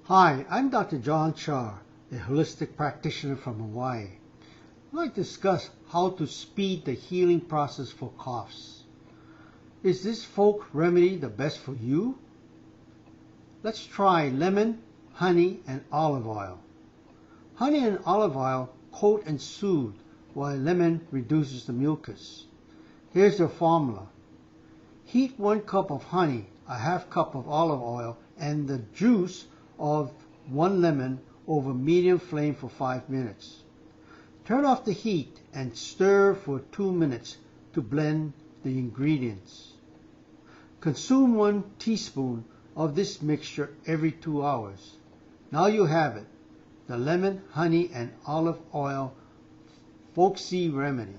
Hi, I'm Dr. John Char, a holistic practitioner from Hawaii. I'd like to discuss how to speed the healing process for coughs. Is this folk remedy the best for you? Let's try lemon, honey, and olive oil. Honey and olive oil coat and soothe, while lemon reduces the mucus. Here's the formula. Heat 1 cup of honey, a half cup of olive oil, and the juice of 1 lemon over medium flame for 5 minutes. Turn off the heat and stir for 2 minutes to blend the ingredients. Consume 1 teaspoon of this mixture every 2 hours. Now you have it, the lemon, honey, and olive oil folksy remedy.